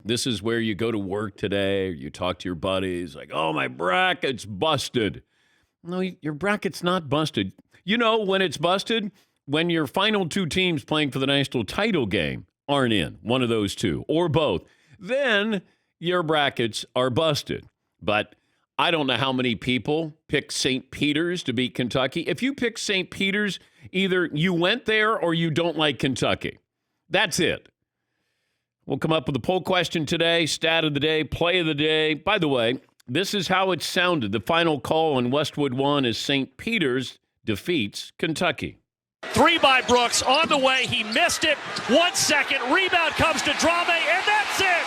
This is where you go to work today, or you talk to your buddies, like, oh, my bracket's busted. No, your bracket's not busted. You know when it's busted? When your final two teams playing for the national title game aren't in, one of those two, or both. Then your brackets are busted. But I don't know how many people pick St. Peter's to beat Kentucky. If you pick St. Peter's, either you went there or you don't like Kentucky. That's it. We'll come up with a poll question today, stat of the day, play of the day. By the way, this is how it sounded. The final call on Westwood One is St. Peter's defeats Kentucky. Three by Brooks on the way. He missed it. 1 second. Rebound comes to Drame, and that's it.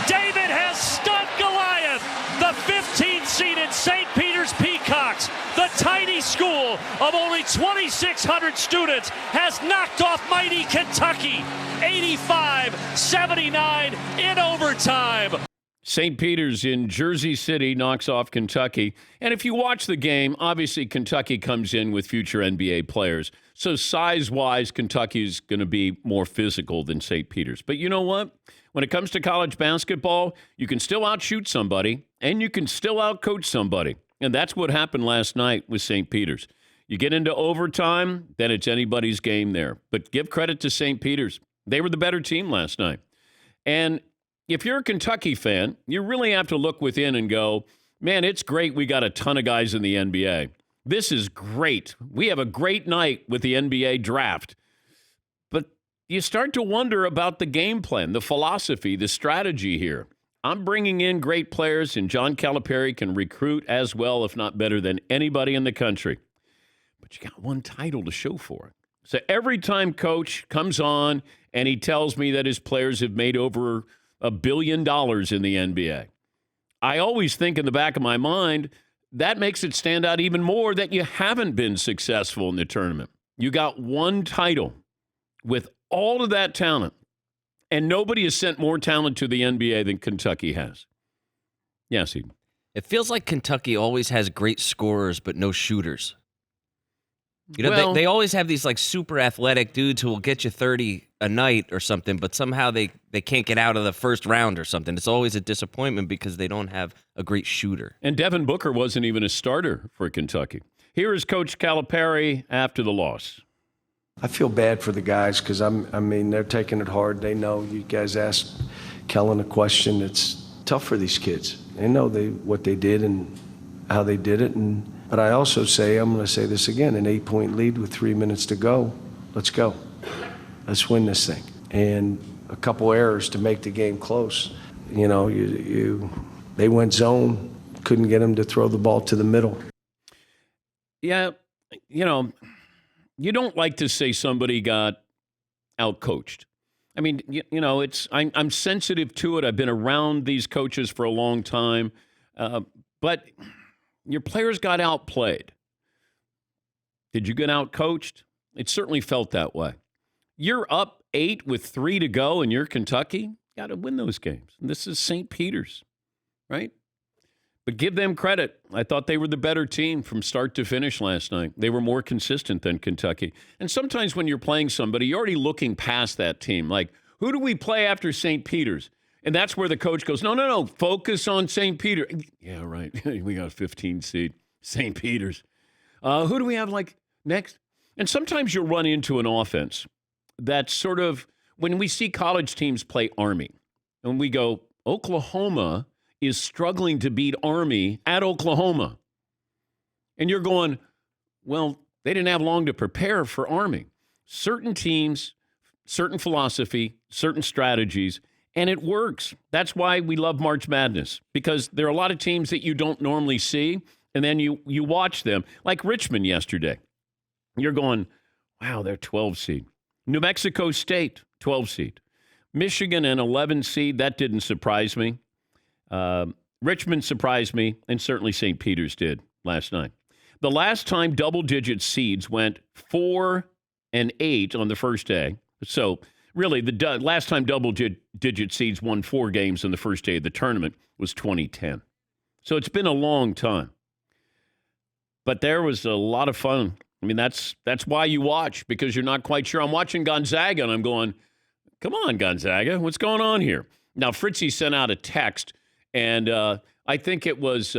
David has stunned Goliath. The 15th seeded St. Peter's Peacocks, the tiny school of only 2,600 students, has knocked off mighty Kentucky 85-79 in overtime. St. Peter's in Jersey City knocks off Kentucky. And if you watch the game, obviously Kentucky comes in with future NBA players. So size-wise, Kentucky's going to be more physical than St. Peter's. But you know what? When it comes to college basketball, you can still outshoot somebody, and you can still outcoach somebody. And that's what happened last night with St. Peter's. You get into overtime, then it's anybody's game there. But give credit to St. Peter's. They were the better team last night. And if you're a Kentucky fan, you really have to look within and go, man, it's great we got a ton of guys in the NBA. This is great. We have a great night with the NBA draft. But you start to wonder about the game plan, the philosophy, the strategy here. I'm bringing in great players, and John Calipari can recruit as well, if not better, than anybody in the country. But you got one title to show for it. So every time Coach comes on and he tells me that his players have made over $1 billion in the NBA, I always think in the back of my mind, that makes it stand out even more that you haven't been successful in the tournament. You got one title with all of that talent, and nobody has sent more talent to the NBA than Kentucky has. Yes, Eden. It feels like Kentucky always has great scorers but no shooters. You know, they always have these like super athletic dudes who will get you 30 a night or something, but somehow they can't get out of the first round or something. It's always a disappointment because they don't have a great shooter. And Devin Booker wasn't even a starter for Kentucky. Here is Coach Calipari after the loss. I feel bad for the guys because, they're taking it hard. They know. You guys asked Kellen a question. It's tough for these kids. They know what they did and how they did it. But I also say, I'm going to say this again, an 8-point lead with 3 minutes to go. Let's go. Let's win this thing. And a couple errors to make the game close. You know, they went zone, couldn't get them to throw the ball to the middle. Yeah, you know, you don't like to say somebody got outcoached. I mean, you know, I'm sensitive to it. I've been around these coaches for a long time. But your players got outplayed. Did you get outcoached? It certainly felt that way. You're up 8 with 3 to go, and you're Kentucky. You got to win those games. And this is St. Peter's, right? But give them credit. I thought they were the better team from start to finish last night. They were more consistent than Kentucky. And sometimes when you're playing somebody, you're already looking past that team. Like, who do we play after St. Peter's? And that's where the coach goes, no, focus on St. Peter. Yeah, right. We got a 15 seed, St. Peter's. Who do we have like next? And sometimes you'll run into an offense that's sort of, when we see college teams play Army, and we go, Oklahoma is struggling to beat Army at Oklahoma. And you're going, well, they didn't have long to prepare for Army. Certain teams, certain philosophy, certain strategies, and it works. That's why we love March Madness, because there are a lot of teams that you don't normally see, and then you watch them, like Richmond yesterday. You're going, wow, they're 12 seed. New Mexico State, 12 seed. Michigan, an 11 seed. That didn't surprise me. Richmond surprised me, and certainly St. Peter's did last night. The last time double-digit seeds went 4 and 8 on the first day, so really, the last time double-digit seeds won 4 games on the first day of the tournament was 2010. So it's been a long time. But there was a lot of fun. I mean, that's why you watch, because you're not quite sure. I'm watching Gonzaga, and I'm going, come on, Gonzaga, what's going on here? Now, Fritzy sent out a text, and I think it was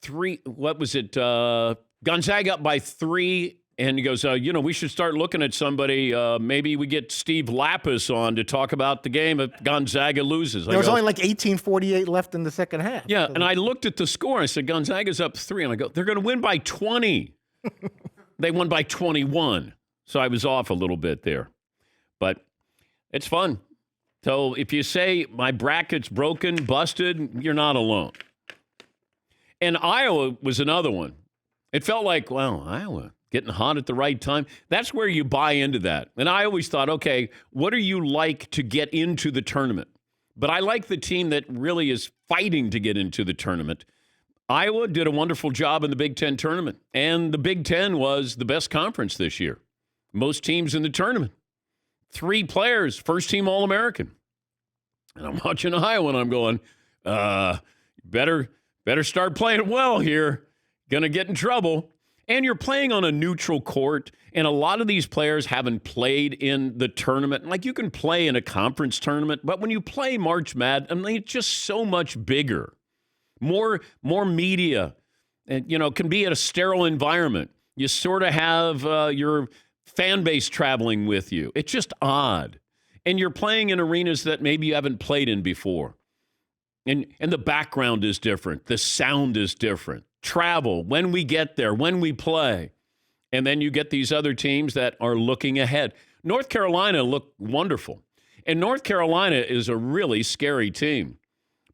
3. What was it? Gonzaga up by 3. And he goes, we should start looking at somebody. Maybe we get Steve Lapis on to talk about the game if Gonzaga loses. There was only like 18:48 left in the second half. Yeah, and I looked at the score. And I said, Gonzaga's up 3. And I go, they're going to win by 20. They won by 21. So I was off a little bit there. But it's fun. So if you say my bracket's broken, busted, you're not alone. And Iowa was another one. It felt like, well, Iowa getting hot at the right time. That's where you buy into that. And I always thought, okay, what are you like to get into the tournament? But I like the team that really is fighting to get into the tournament. Iowa did a wonderful job in the Big Ten tournament. And the Big Ten was the best conference this year. Most teams in the tournament. 3 players, first-team All-American. And I'm watching Iowa, and I'm going, better start playing well here. Going to get in trouble. And you're playing on a neutral court, and a lot of these players haven't played in the tournament. Like, you can play in a conference tournament, but when you play March Madness, I mean, it's just so much bigger. More media, and, can be at a sterile environment. You sort of have your fan base traveling with you. It's just odd. And you're playing in arenas that maybe you haven't played in before. And the background is different. The sound is different. Travel, when we get there, when we play. And then you get these other teams that are looking ahead. North Carolina looked wonderful. And North Carolina is a really scary team.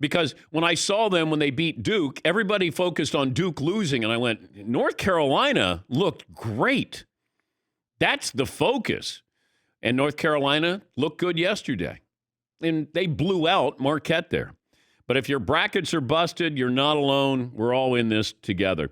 Because when I saw them when they beat Duke, everybody focused on Duke losing. And I went, North Carolina looked great. That's the focus. And North Carolina looked good yesterday. And they blew out Marquette there. But if your brackets are busted, you're not alone. We're all in this together.